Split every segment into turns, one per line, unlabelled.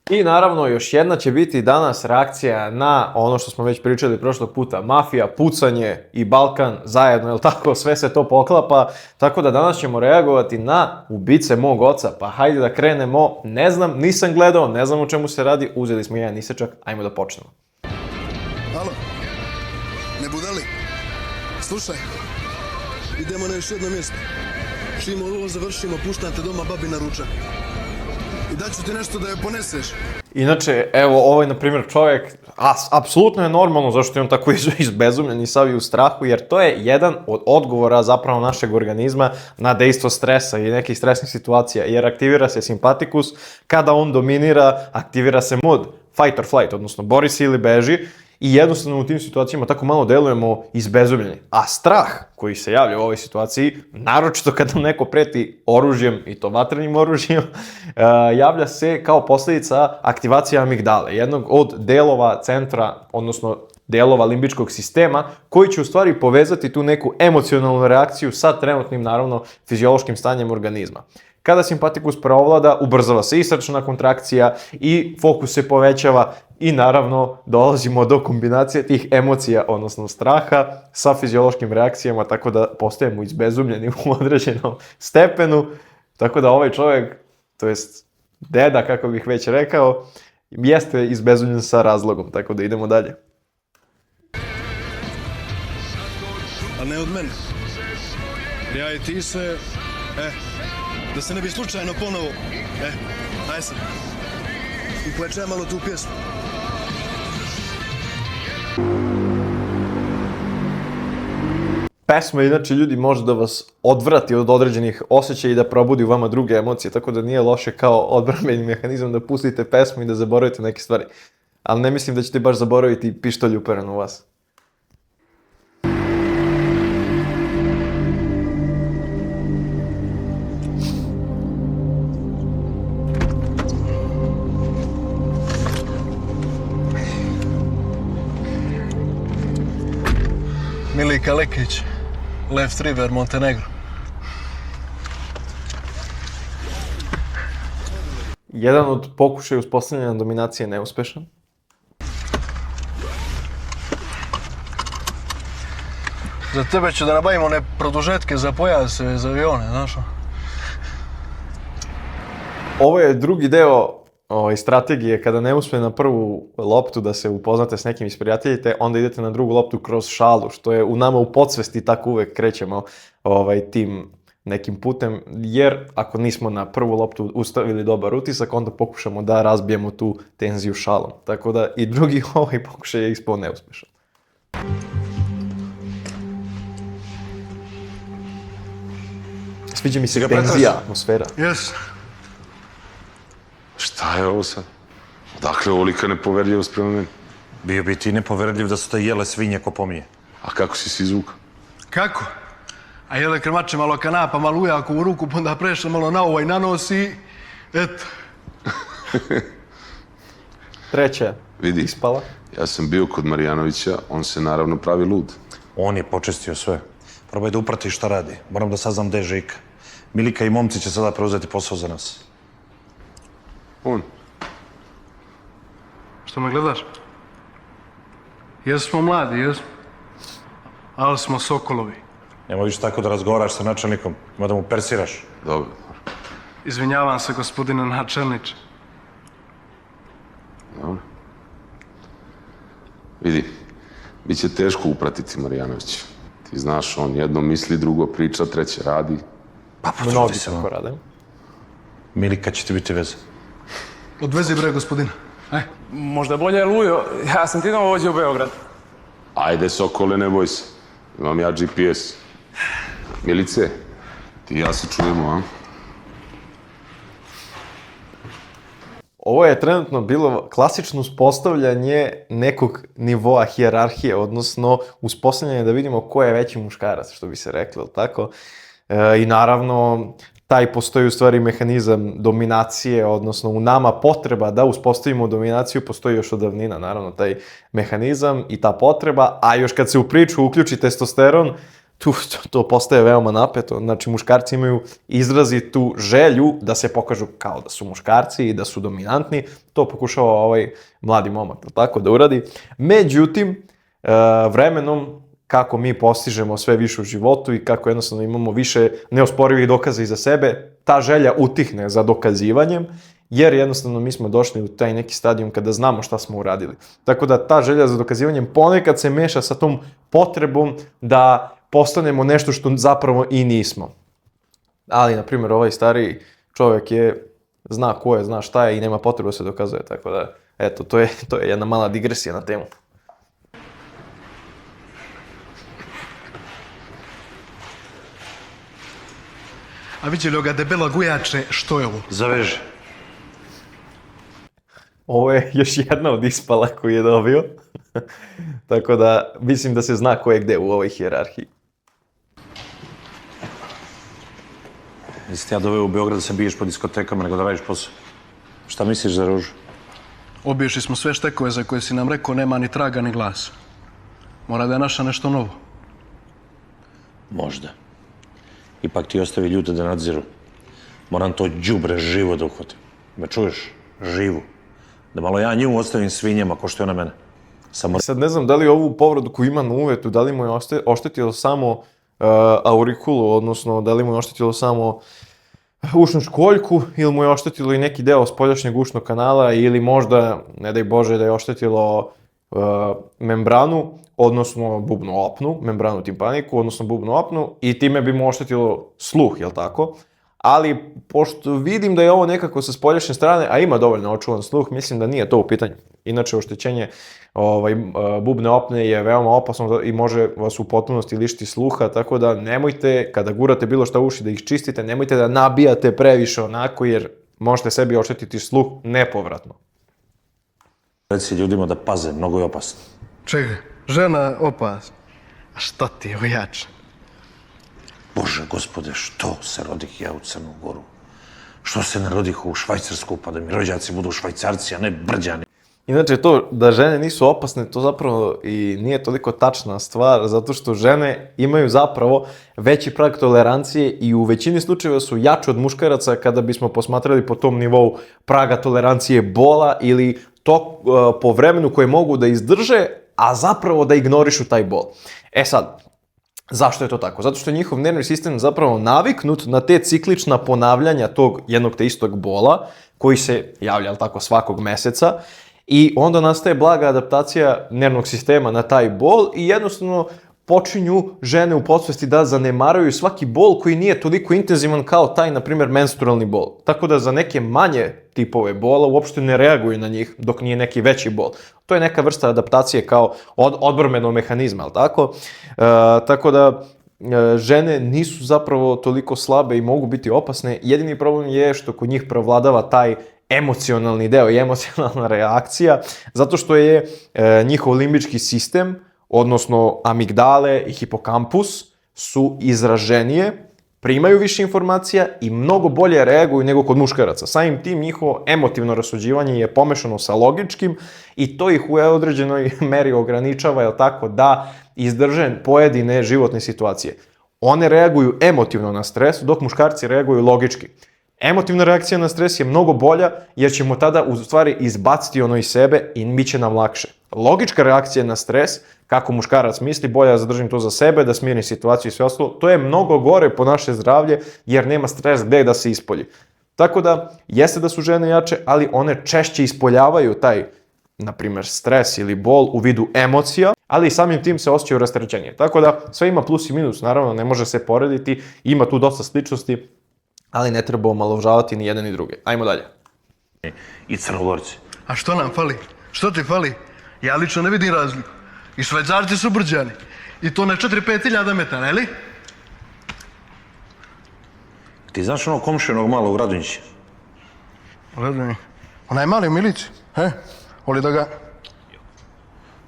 I naravno, još jedna će biti danas reakcija na ono što smo već pričali prošlog puta. Mafija, pucanje i Balkan zajedno, jel tako? Sve se to poklapa. Tako da danas ćemo reagovati na ubice mog oca. Pa hajde da krenemo. Ne znam, nisam gledao, ne znam o čemu se radi. Uzeli smo jedan isečak, ajmo da počnemo.
Alo, ne budali? Slušaj, idemo na još jedno mjesto. Čim ovo završimo, puštam te doma babi na ručak. I daću ti nešto da je poneseš.
Inače, evo, ovaj, na primjer, čovjek, apsolutno je normalno zašto je on tako izbezumljen i sav i u strahu, jer to je jedan od odgovora zapravo našeg organizma na dejstvo stresa i nekih stresnih situacija, jer aktivira se simpatikus, kada on dominira, aktivira se mod fight or flight, odnosno bori se ili beži, i jednostavno u tim situacijama tako malo delujemo izbezumljeni. A strah koji se javlja u ovoj situaciji, naročito kad nam neko preti oružjem, i to vatrenim oružjem, javlja se kao posljedica aktivacije amigdale, jednog od delova centra, odnosno delova limbičkog sistema, koji će u stvari povezati tu neku emocionalnu reakciju sa trenutnim, naravno, fiziološkim stanjem organizma. Kada simpatikus preovlada, ubrzava se i srčana kontrakcija i fokus se povećava i naravno dolazimo do kombinacije tih emocija, odnosno straha, sa fiziološkim reakcijama, tako da postajemo izbezumljeni u određenom stepenu. Tako da ovaj čovjek, to jest deda, kako bih već rekao, jeste izbezumljen sa razlogom, tako da idemo dalje.
A ne od mene. Ja i ti se... da se ne bi slučajno ponovo... daj sad. Uplečaj malo tu pjesmu.
Pesma, inače, ljudi, može da vas odvrati od određenih osjećaja i da probudi u vama druge emocije, tako da nije loše kao odbrambeni mehanizam da pustite pesmu i da zaboravite neke stvari. Ali ne mislim da ćete baš zaboraviti pištolj uperen u vas.
Milika Lekić, Left River, Montenegro.
Jedan od pokušaja uspostavljanja dominacije neuspešan.
Za tebe ću da nabavimo one produžetke za pojase, za avione, znaš?
Ovo je drugi deo strategije, kada ne uspije na prvu loptu da se upoznate s nekim isprijateljite, onda idete na drugu loptu kroz šalu, što je u nama u podsvesti, tako uvek krećemo tim nekim putem, jer ako nismo na prvu loptu ustavili dobar utisak, onda pokušamo da razbijemo tu tenziju šalom. Tako da i drugi pokušaj je ispao neuspešan. Sviđa mi se tenzija, atmosfera.
Jes.
Šta je ovo sad? Odakle ovolika nepoverljivost prema meni?
Bio bi ti nepoverljiv da su te jele svinje ko pomije.
A kako si se izvukao?
Kako? A jele krmače malo kanapa, malo ujako u ruku, pa onda prešla malo na ovaj nanos i... eto.
Treća
Vidi,
ispala.
ja sam bio kod Marjanovića, on se naravno pravi lud.
On je počistio sve. Probaj da upratiš šta radi. Moram da saznam gde je Žika. Milika i momci će sada preuzeti posao za nas.
On?
Što me gledaš? Jesmo mladi, jesmo. Ali smo sokolovi.
Nemoj više tako da razgovaraš sa načelnikom. Ima da mu persiraš.
Dobro.
Izvinjavam se, gospodine načelniče.
Dobro. Vidi, bit će teško upratiti Marjanovića. Ti znaš, on jedno misli, drugo priča, treće radi.
Pa
Mnogi
potrudi se.
tako rade.
Milika će ti biti veze.
Odvezi bre, gospodine.
Možda bolje Lujo, ja sam ti novo vođe u Beograd.
Ajde, Sokole, ne boj se. Imam ja GPS. Milice, ti i ja se čujemo, a?
Ovo je trenutno bilo klasično uspostavljanje nekog nivoa hijerarhije, odnosno uspostavljanje da vidimo ko je veći muškarac, što bi se reklo, ili tako? I naravno, taj postoji u stvari mehanizam dominacije, odnosno u nama potreba da uspostavimo dominaciju, postoji još od davnina, naravno, taj mehanizam i ta potreba, a još kad se u priču uključi testosteron, to postaje veoma napeto. Znači, muškarci imaju izrazitu želju da se pokažu kao da su muškarci i da su dominantni. To pokušava ovaj mladi momak tako da uradi. Međutim, vremenom, kako mi postižemo sve više u životu i kako jednostavno imamo više neosporivih dokaza iza sebe, ta želja utihne za dokazivanjem, jer jednostavno mi smo došli u taj neki stadijum kada znamo šta smo uradili. Tako da ta želja za dokazivanjem ponekad se meša sa tom potrebom da postanemo nešto što zapravo i nismo. Ali, na primjer, ovaj stariji čovjek zna ko je, zna šta je i nema potrebu da se dokazuje. Tako da, eto, to je jedna mala digresija na temu.
A vidjeli ga debela gujače, što je ovo?
Zaveži.
Ovo je još jedna od ispala koju je dobio. Tako da, mislim da se zna ko je gde u ovoj hijerarhiji.
Jesi te ja doveo u Beograd da se biješ po diskotekama nego da radiš posao? Šta misliš za Ružu?
Obišli smo sve štekove za koje si nam rekao nema ni traga ni glasa. Mora da je naša nešto novo.
Možda. Ipak ti ostavi ljude da nadziru. Moram to đubre živo da uhvatim. Me čuješ? Živu. Da malo ja nju ostavim svinjama ko što je ona mene. Samo...
Sad ne znam da li ovu povredu koju ima na uvetu, da li mu je oštetilo samo aurikulu, odnosno da li mu je oštetilo samo ušnu školjku ili mu je oštetilo i neki deo spoljašnjeg ušnog kanala ili možda, ne daj Bože, da je oštetilo membranu, odnosno bubnu opnu, membranu timpaniku, odnosno bubnu opnu i time bi mu oštetilo sluh, jel tako? Ali, pošto vidim da je ovo nekako sa spoljašnje strane, a ima dovoljno očuvan sluh, mislim da nije to u pitanju. Inače, oštećenje bubne opne je veoma opasno i može vas u potpunosti lišiti sluha, tako da nemojte, kada gurate bilo šta u uši, da ih čistite, nemojte da nabijate previše onako, jer možete sebi oštetiti sluh nepovratno.
Reci ljudima da paze, mnogo je opasno.
Čekaj, žena opasna. A šta ti je ojače?
Bože, gospode, što se rodih ja u Crnu Goru? Što se ne rodih u Švajcarsku, pa da mi rođaci budu Švajcarci, a ne Brđani?
Inače, to da žene nisu opasne, to zapravo i nije toliko tačna stvar, zato što žene imaju zapravo veći prag tolerancije i u većini slučajeva su jače od muškaraca kada bismo posmatrali po tom nivou praga tolerancije bola ili to po vremenu koje mogu da izdrže, a zapravo da ignorišu taj bol. E sad, zašto je to tako? Zato što je njihov nervni sistem zapravo naviknut na te ciklična ponavljanja tog jednog te istog bola, koji se javlja, jel tako, svakog meseca, i onda nastaje blaga adaptacija nervnog sistema na taj bol i jednostavno počinju žene u podsvesti da zanemaruju svaki bol koji nije toliko intenzivan kao taj, na primjer, menstrualni bol. Tako da za neke manje tipove bola uopšte ne reaguju na njih dok nije neki veći bol. To je neka vrsta adaptacije kao odbrambenog mehanizma, jel tako? Tako da žene nisu zapravo toliko slabe i mogu biti opasne. Jedini problem je što kod njih prevladava taj emocionalni deo i emocionalna reakcija, zato što je njihov limbički sistem, odnosno amigdale i hipokampus, su izraženije, primaju više informacija i mnogo bolje reaguju nego kod muškaraca. Samim tim njihovo emotivno rasuđivanje je pomešano sa logičkim i to ih u određenoj meri ograničava, jel tako, da izdrže pojedine životne situacije. One reaguju emotivno na stres, dok muškarci reaguju logički. Emotivna reakcija na stres je mnogo bolja jer ćemo tada u stvari izbaciti ono iz sebe i bit će nam lakše. Logička reakcija na stres, kako muškarac misli, bolje da zadržim to za sebe, da smirim situaciju i sve ostalo, to je mnogo gore po naše zdravlje jer nema stres gde da se ispolji. Tako da, jeste da su žene jače, ali one češće ispoljavaju taj, na primjer, stres ili bol u vidu emocija, ali samim tim se osjećaju rasterećenije. Tako da, sve ima plus i minus, naravno, ne može se porediti, ima tu dosta sličnosti, ali ne treba omalovažavati ni jedne ni druge. Ajmo dalje.
I Crnogorci.
A što nam fali? Što ti fali? Ja lično ne vidim razliku. I Švajcarci su Brđani. I to na 4-5 hiljada metara, eli?
Ti znaš onog komšinog malo u Radonjići?
Radonji. Onaj mali u Milici, he? Voli da ga...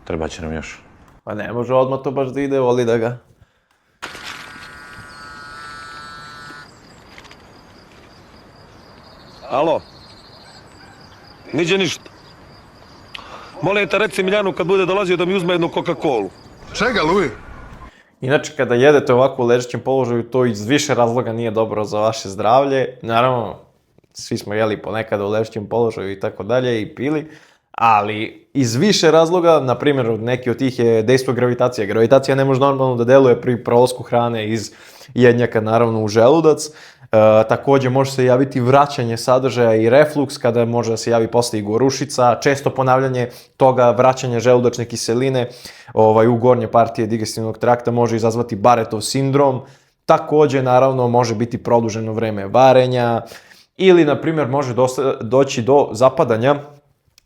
Treba će nam još.
Pa ne može odmah to baš da ide, voli da ga...
Alo? Niđe ništa. Molim te, reci Miljanu kad bude dolazio da mi uzme jednu Coca-Colu.
Čega, Luj?
Inače, kada jedete ovako u ležećem položaju, to iz više razloga nije dobro za vaše zdravlje. Naravno, svi smo jeli ponekada u ležećem položaju i tako dalje i pili, ali iz više razloga, na primjer, neki od tih je dejstvo gravitacije. Gravitacija ne može normalno da deluje pri prolasku hrane iz jednjaka, naravno, u želudac. Takođe može se javiti vraćanje sadržaja i refluks, kada može da se javi posle i gorušica, često ponavljanje toga vraćanja želudačne kiseline u gornje partije digestivnog trakta može izazvati Barretov sindrom. Takođe, naravno, može biti produženo vreme varenja ili, na primjer, može doći do zapadanja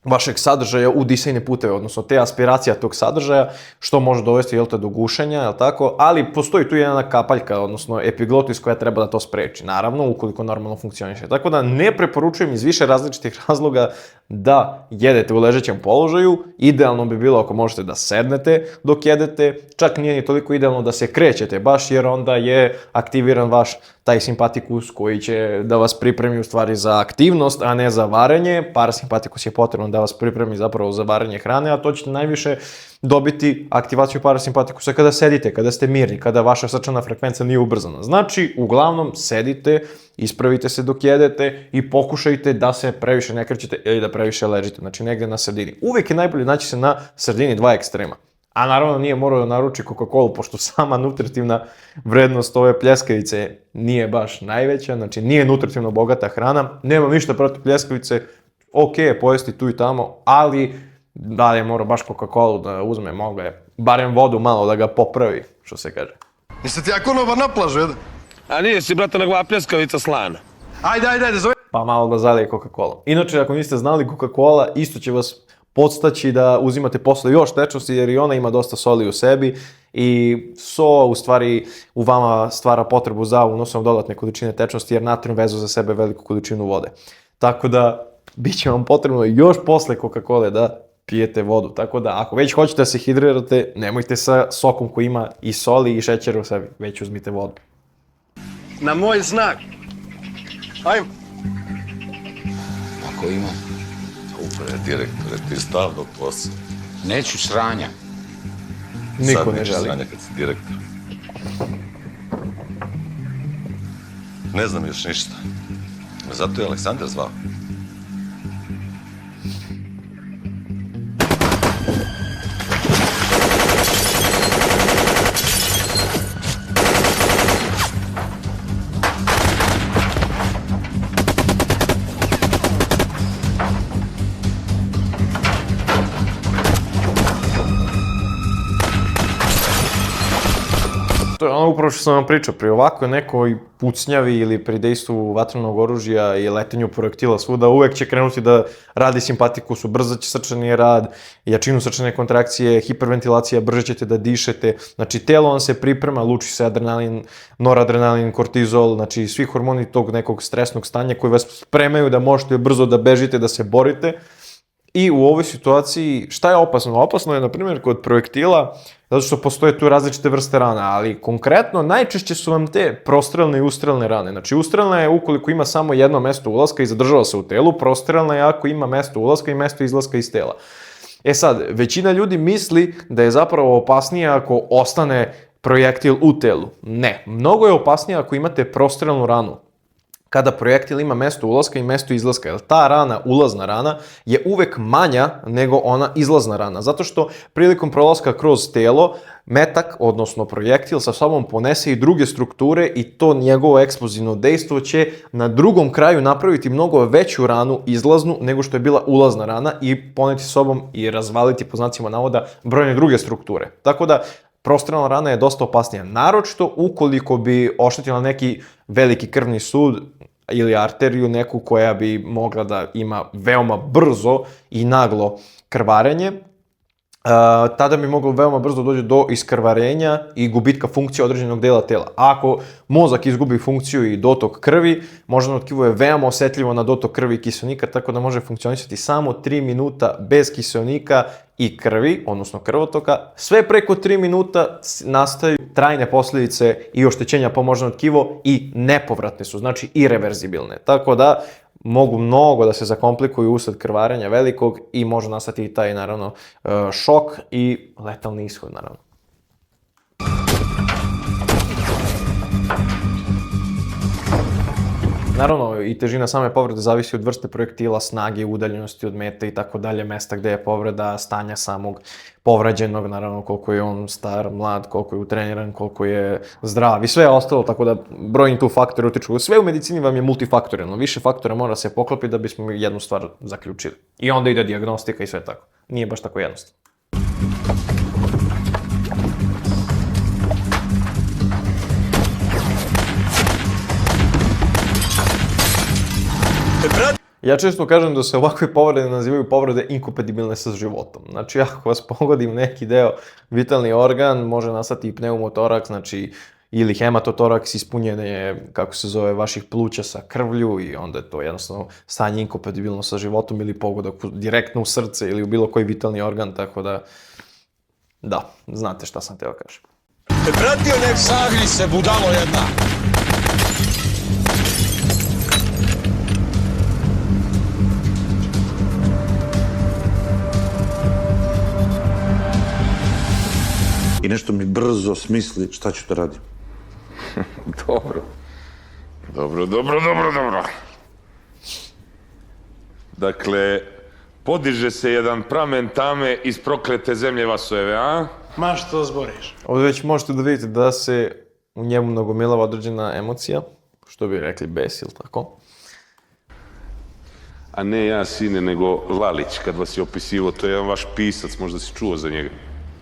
vašeg sadržaja u disajne puteve, odnosno te aspiracija tog sadržaja, što može dovesti, do gušenja, tako? Ali postoji tu jedna kapaljka, odnosno epiglotis koja treba da to spreči, naravno, ukoliko normalno funkcioniše. Tako da ne preporučujem iz više različitih razloga da jedete u ležećem položaju. Idealno bi bilo ako možete da sednete dok jedete, čak nije ni toliko idealno da se krećete baš, jer onda je aktiviran vaš taj simpatikus koji će da vas pripremi u stvari za aktivnost, a ne za varenje. Parasimpatikus je potrebno da vas pripremi zapravo za varenje hrane, a to ćete najviše dobiti aktivaciju parasimpatikusa kada sedite, kada ste mirni, kada vaša srčana frekvencija nije ubrzana. Znači, uglavnom, sedite, ispravite se dok jedete i pokušajte da se previše ne krećete ili da previše ležite, znači negde na sredini. Uvijek je najbolje naći se na sredini dva ekstrema. A naravno nije morao da naruči Coca-Cola, pošto sama nutritivna vrednost ove pljeskavice nije baš najveća, znači nije nutritivno bogata hrana, nemam ništa protiv pljeskavice, ok je pojesti tu i tamo, ali da li je morao baš Coca-Cola da uzme, mogao je barem vodu malo da ga popravi, što se kaže.
Jeste ti ja konobar na plažu, jedan?
A nije si, brate, nego pljeskavica slana.
Ajde, zove.
Pa malo da zalije Coca-Cola. Inače, ako niste znali, Coca-Cola isto će vas podstaći da uzimate posle još tečnosti, jer i ona ima dosta soli u sebi i so u stvari u vama stvara potrebu za unosom dodatne količine tečnosti, jer natrijum vezu za sebe veliku količinu vode. Tako da, bit će vam potrebno još posle Coca-Cola da pijete vodu. Tako da, ako već hoćete da se hidrirate, nemojte sa sokom koji ima i soli i šećera u sebi, već uzmite vodu.
Na moj znak. Ajmo.
Ako ima,
Upravo, direktore, ti stavno posao.
neću sranja.
Niko
Sad
ne
nećeš
želi.
sranja kad si direktor. Ne znam još ništa. Zato je Aleksandar zvao.
To je ono upravo što sam vam pričao, pri ovakvoj nekoj pucnjavi ili pri dejstvu vatrenog oružja i letenju projektila svuda, uvek će krenuti da radi simpatikus, ubrzat će srčani rad, jačinu srčane kontrakcije, hiperventilacija, brže ćete da dišete, znači telo vam se priprema, luči se adrenalin, noradrenalin, kortizol, znači svi hormoni tog nekog stresnog stanja koji vas spremaju da možete brzo da bežite, da se borite. I u ovoj situaciji, šta je opasno? Opasno je, na primjer, kod projektila, zato što postoje tu različite vrste rana, ali konkretno najčešće su vam te prostrelne i ustrelne rane. Znači, ustrelna je ukoliko ima samo jedno mesto ulaska i zadržava se u telu, prostrelna je ako ima mesto ulaska i mesto izlaska iz tela. E sad, većina ljudi misli da je zapravo opasnije ako ostane projektil u telu. Ne, mnogo je opasnije ako imate prostrelnu ranu. Kada projektil ima mesto ulaska i mesto izlaska, jer ta rana, ulazna rana, je uvek manja nego ona izlazna rana, zato što prilikom prolaska kroz telo, metak, odnosno projektil, sa sobom ponese i druge strukture i to njegovo eksplozivno dejstvo će na drugom kraju napraviti mnogo veću ranu izlaznu nego što je bila ulazna rana i poneti sa sobom i razvaliti, po znacima navoda, brojne druge strukture. Tako da, prostrelna rana je dosta opasnija, naročito ukoliko bi oštetila neki veliki krvni sud ili arteriju neku koja bi mogla da ima veoma brzo i naglo krvarenje. Tada bi moglo veoma brzo doći do iskrvarenja i gubitka funkcije određenog dela tela. Ako mozak izgubi funkciju i dotok krvi, moždano tkivo je veoma osetljivo na dotok krvi i kiseonika, tako da može funkcionisati samo 3 minuta bez kiseonika i krvi, odnosno krvotoka. Sve preko 3 minuta nastaju trajne posljedice i oštećenja po moždano tkivo i nepovratne su, znači irreverzibilne. Tako da mogu mnogo da se zakomplikuju usled krvarenja velikog i može nastati i taj, naravno, šok i letalni ishod, naravno. Naravno, i težina same povrede zavisi od vrste projektila, snage, udaljenosti od mete i tako dalje, mesta gde je povreda, stanja samog povređenog, naravno koliko je on star, mlad, koliko je utreniran, koliko je zdrav i sve ostalo, tako da brojni tu faktori utiču. Sve u medicini vam je multifaktorijalno, više faktora mora se poklopiti da bismo jednu stvar zaključili. I onda ide dijagnostika i sve tako. Nije baš tako jednostavno. Ja često kažem da se ovakve povrede nazivaju povrede inkompatibilne sa životom. Znači, ako vas pogodi u neki deo vitalni organ, može nastati i pneumotoraks, znači ili hematotoraks, ispunjenje, kako se zove, vaših pluća sa krvlju i onda je to jednostavno stanje inkompatibilno sa životom ili pogodak direktno u srce ili u bilo koji vitalni organ, tako da, znate šta sam teo kažem.
Pratio nek sagri se, budalo jedna.
I nešto mi brzo smisli šta ću da radim.
Dobro. Dakle, podiže se jedan pramen tame iz proklete zemlje Vasojeve, a?
Ma što zboriš?
Ovdje već možete da vidite da se u njemu nagomilava određena emocija, što bi rekli bes ili tako.
A ne ja, sine, nego Lalić, kad vas je opisivo, to je jedan vaš pisac, možda si čuo za njega.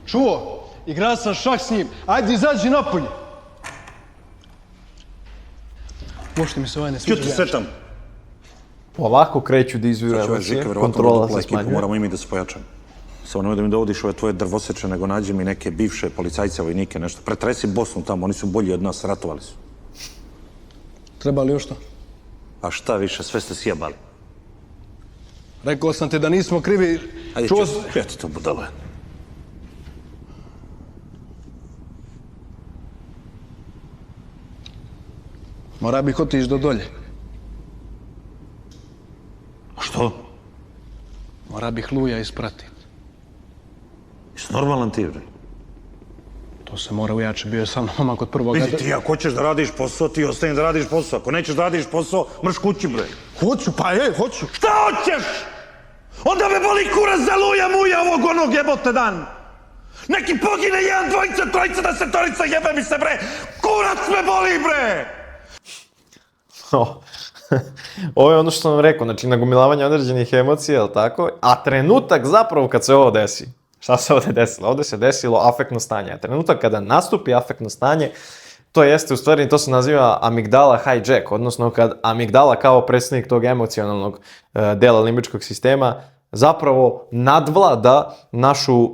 Čuo? Igrao sam šah s njim. Ajde, izađi napolje. Uopšte mi se ovaj ne sviđa.
Ćuti sve tamo.
Polako kreću da izviru emocije, kontrola se smanjuje.
Moramo i mi da se pojačamo. Samo nemoj da mi dovodiš ove tvoje drvoseče, nego nađi mi neke bivše policajce, vojnike, nešto. Pretresi Bosnu tamo, oni su bolji od nas, ratovali su.
Treba li još to?
A šta više, sve ste sjebali.
Rekao sam ti da nismo krivi.
Ajde,
Čuo
ja ti to budalo.
Mora bih otići do dolje.
A što?
Mora bih Luja ispratiti.
Jesi normalan ti, bre?
To se mora ujače, bio je sa mnom kod prvog...
Vidi ti, ako hoćeš da radiš posao, ti ostani da radiš posao. Ako nećeš da radiš posao, mrš kući, bre.
Hoću, pa hoću.
Šta hoćeš? Onda me boli kurac za Luja muja ovog onog jebote dan. Neki pogine jedan, dvojica, trojica, desetorica, jebe mi se, bre. Kurac me boli, bre.
Ovo je ono što sam vam rekao, znači nagomilavanje određenih emocija, jel tako? A trenutak zapravo kad se ovo desi, šta se ovdje desilo? Ovdje se desilo afektno stanje. A trenutak kada nastupi afektno stanje, to jeste u stvari, to se naziva amigdala hijack, odnosno kad amigdala kao predsjednik tog emocionalnog dela limbičkog sistema zapravo nadvlada našu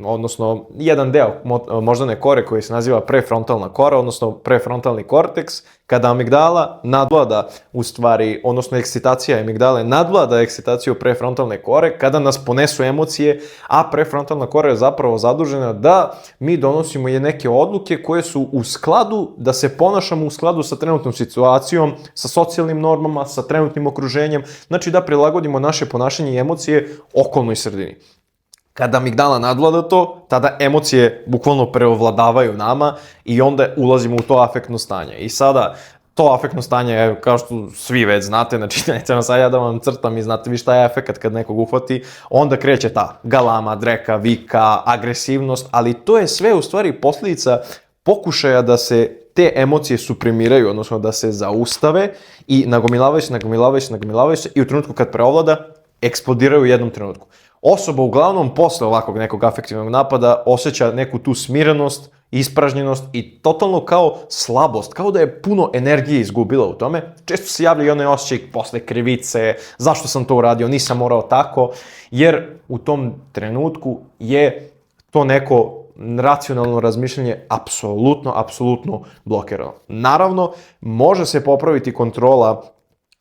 odnosno jedan deo moždane kore koji se naziva prefrontalna kora, odnosno prefrontalni korteks, kada amigdala nadvlada u stvari, odnosno ekscitacija amigdale nadvlada ekscitaciju prefrontalne kore, kada nas ponesu emocije, a prefrontalna kora je zapravo zadužena da mi donosimo neke odluke koje su u skladu, da se ponašamo u skladu sa trenutnom situacijom, sa socijalnim normama, sa trenutnim okruženjem, znači da prilagodimo naše ponašanje i emocije okolnoj sredini. Kada amigdala nadvlada to, tada emocije bukvalno preovladavaju nama i onda ulazimo u to afektno stanje. I sada, to afektno stanje, kao što svi već znate, znači nećemo sad ja da vam crtam i znate vi šta je efekt kad nekog uhvati, onda kreće ta galama, dreka, vika, agresivnost, ali to je sve u stvari posljedica pokušaja da se te emocije suprimiraju, odnosno da se zaustave i nagomilavaju se i u trenutku kad preovlada, eksplodiraju u jednom trenutku. Osoba uglavnom posle ovakvog nekog afektivnog napada osjeća neku tu smirenost, ispražnjenost i totalno kao slabost, kao da je puno energije izgubila u tome. Često se javlja i onaj osjećaj posle krivice, zašto sam to uradio, nisam morao tako, jer u tom trenutku je to neko racionalno razmišljanje apsolutno blokirano. Naravno, može se popraviti kontrola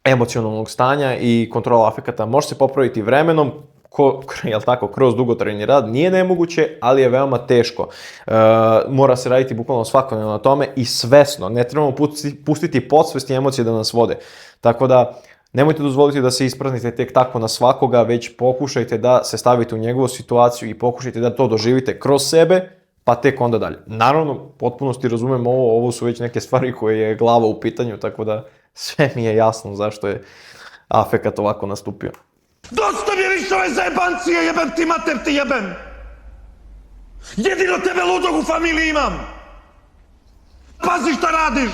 emocionalnog stanja i kontrola afekata, može se popraviti vremenom, kroz dugotrajni rad, nije nemoguće, ali je veoma teško. Mora se raditi bukvalno svakodnevno na tome i svesno, ne trebamo pustiti podsvesti emocije da nas vode. Tako da, nemojte dozvoliti da se ispraznite tek tako na svakoga, već pokušajte da se stavite u njegovu situaciju i pokušajte da to doživite kroz sebe, pa tek onda dalje. Naravno, potpunosti razumem ovo su već neke stvari koje je glava u pitanju, tako da sve mi je jasno zašto je afekat ovako nastupio.
Dosta mi je više ove zajebancije, jebem ti mater ti jebem! Jedino tebe ludog u familiji imam! Pazi šta radiš!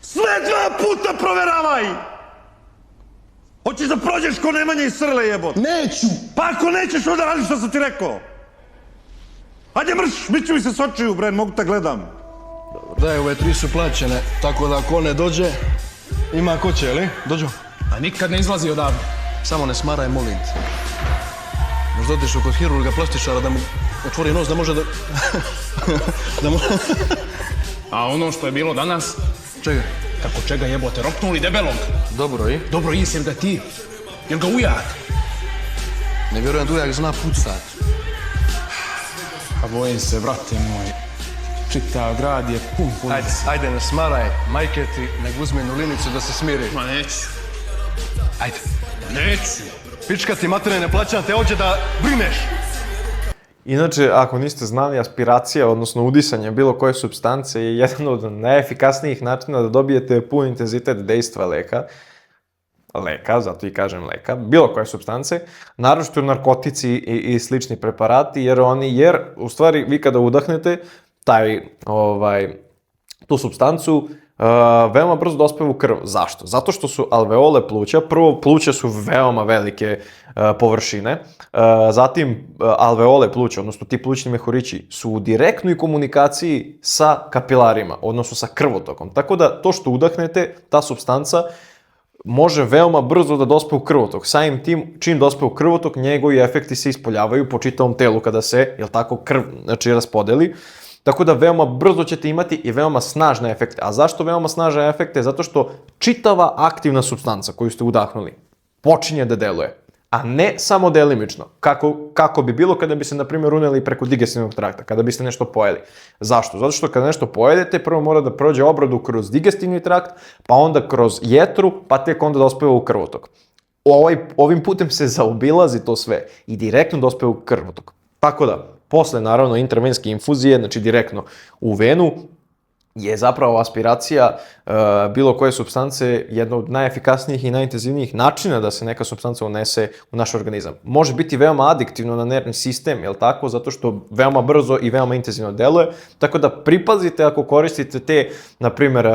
Sve 2 puta proveravaj! Hoćeš da prođeš ko Nemanja iz Srle jebot?
Neću!
Pa ako nećeš, onda radiš što sam ti rekao! Ajde mrš, miću mi se s očiju, bre, mogu te gledam.
Daj, ove 3 su plaćene, tako da ako ne dođe, ima ko će, li? Dođu.
A nikad ne izlazi odavde.
Samo ne smaraj, molim te. Možda otišao kod hirurga plastičara da mu otvori nos da može da... da mu...
A ono što je bilo danas,
Čega?
kako čega jebote, roknuli debelog.
Dobro, i?
Dobro, jesam ga ti. Jel ga ujak?
Ne vjerujem da ujak zna pucat.
A bojim se, brate moj. Čitav grad je pun policije.
Ajde, ne smaraj, majke ti, nek uzme jednu linicu da se smiri.
Ma neću.
Ajde.
Neću.
Pička ti materine, ne plaćam te, hoće da brineš.
Inače, ako niste znali, aspiracija, odnosno udisanje bilo koje supstance je jedan od najefikasnijih načina da dobijete pun intenzitet dejstva leka, zato i kažem leka, bilo koje supstance, naročito narkotici i slični preparati, jer u stvari vi kada udahnete tu supstancu, veoma brzo dospeva u krv. Zašto? Zato što su alveole pluća, prvo pluća su veoma velike površine, zatim alveole pluća, odnosno ti plućni mehurići su u direktnoj komunikaciji sa kapilarima, odnosno sa krvotokom. Tako da to što udahnete, ta supstanca može veoma brzo da dospe u krvotok. Samim tim, čim dospe u krvotok, njegovi efekti se ispoljavaju po čitavom telu kada se, krv, raspodeli. Tako da veoma brzo ćete imati i veoma snažne efekte. A zašto veoma snažne efekte? Zato što čitava aktivna supstanca koju ste udahnuli počinje da deluje, a ne samo delimično. Kako bi bilo kada bi se, na primjer, uneli preko digestivnog trakta, kada biste nešto pojeli. Zašto? Zato što kada nešto pojedete, prvo mora da prođe obradu kroz digestivni trakt, pa onda kroz jetru, pa tek onda dospeva u krvotok. Ovim putem se zaobilazi to sve i direktno dospeva u krvotok. Tako da, posle, naravno, intravenske infuzije, znači direktno u venu, je zapravo aspiracija bilo koje supstance jedno od najefikasnijih i najintenzivnijih načina da se neka supstanca unese u naš organizam. Može biti veoma adiktivno na nervni sistem, jel tako? Zato što veoma brzo i veoma intenzivno deluje. Tako da pripazite ako koristite te, na primjer,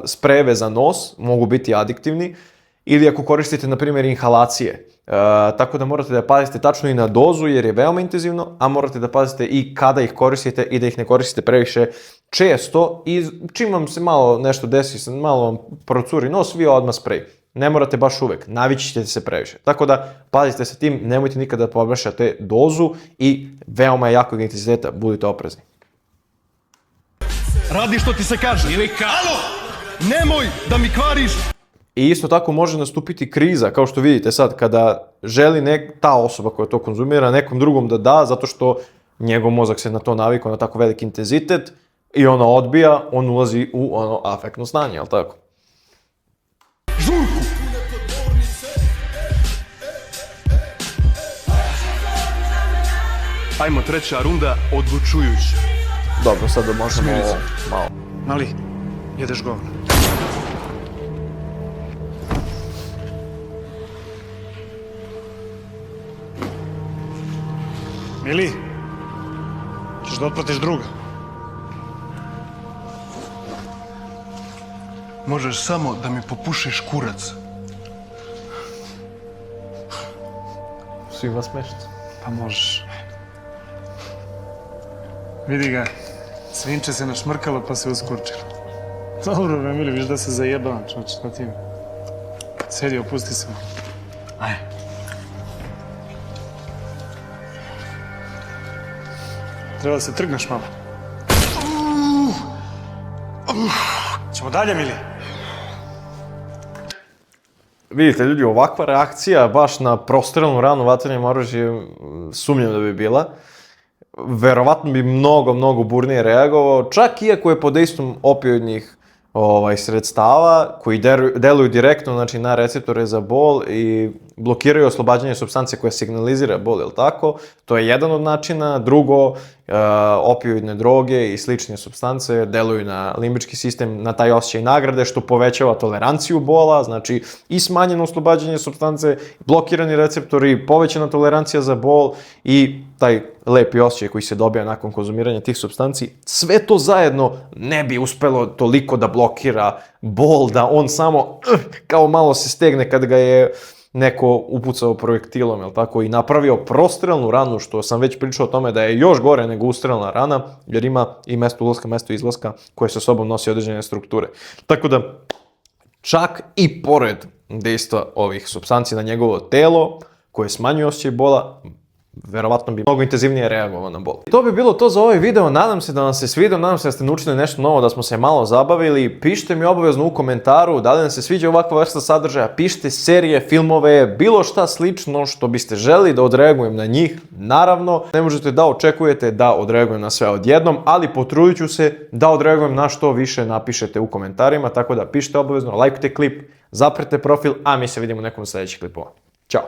sprejeve za nos, mogu biti adiktivni, ili ako koristite, na primjer, inhalacije. Tako da morate da pazite tačno i na dozu jer je veoma intenzivno, a morate da pazite i kada ih koristite i da ih ne koristite previše često i čim vam se malo nešto desi, malo vam procuri nos, vi odmah sprej. Ne morate baš uvek, navići ćete se previše. Tako da pazite sa tim, nemojte nikada da pobrešate dozu i veoma jakog intenziteta, budite oprezni.
Radi što ti se kaže. Alo! Nemoj da mi kvariš!
I isto tako može nastupiti kriza, kao što vidite sad, kada želi ta osoba koja to konzumira nekom drugom da da, zato što njegov mozak se na to navikao, na tako veliki intenzitet, i ona odbija, on ulazi u ono afektno stanje, jel tako?
Žurku! Ajmo, 3. runda, odlučujuća.
Dobro, sad da možemo malo.
Mali, jedeš govno. Mili, ćeš da otpratiš druga?
Možeš samo da mi popušiš kurac.
Svima smešno.
Pa možeš. Vidi ga, svinče se našmrkalo pa se uskurčilo. Dobro, be, Mili, viš da se zajebavam, čoč, šta ti? Sedi, opusti se malo. Ajde. Treba da se trgneš malo. Ćemo dalje, Mili?
Vidite, ljudi, ovakva reakcija baš na prostrelno rano vatrenim oružjem sumnjam da bi bila. Verovatno bi mnogo burnije reagovao, čak iako je pod dejstvom opioidnih sredstava koji deluju direktno, znači, na receptore za bol i blokiraju oslobađanje supstance koja signalizira bol, jel tako? To je jedan od načina. Drugo, opioidne droge i slične supstance deluju na limbički sistem, na taj osjećaj nagrade, što povećava toleranciju bola, znači i smanjeno oslobađanje supstance, blokirani receptori, povećana tolerancija za bol i taj lepi osjećaj koji se dobija nakon konzumiranja tih supstanci. Sve to zajedno ne bi uspelo toliko da blokira bol, da on samo kao malo se stegne kad ga je neko upucao projektilom, jel tako, i napravio prostrelnu ranu, što sam već pričao o tome da je još gore nego ustrelna rana, jer ima i mesto ulaska, mesto izlaska, koje sa sobom nosi određene strukture. Tako da, čak i pored dejstva ovih supstanci na njegovo telo, koje smanjuju osjećaj bola, verovatno bi mnogo intenzivnije reagovao na bol. To bi bilo to za ovaj video, nadam se da vam se svidio, nadam se da ste naučili nešto novo, da smo se malo zabavili. Pišite mi obavezno u komentaru da li vam se sviđa ovakva vrsta sadržaja, pišite serije, filmove, bilo šta slično što biste želi da odreagujem na njih. Naravno, ne možete da očekujete da odreagujem na sve odjednom, ali potrudit ću se da odreagujem na što više napišete u komentarima, tako da pišite obavezno, lajkujte klip, zaprete profil, a mi se vidimo u nekom sljedećih klipova. Ćao!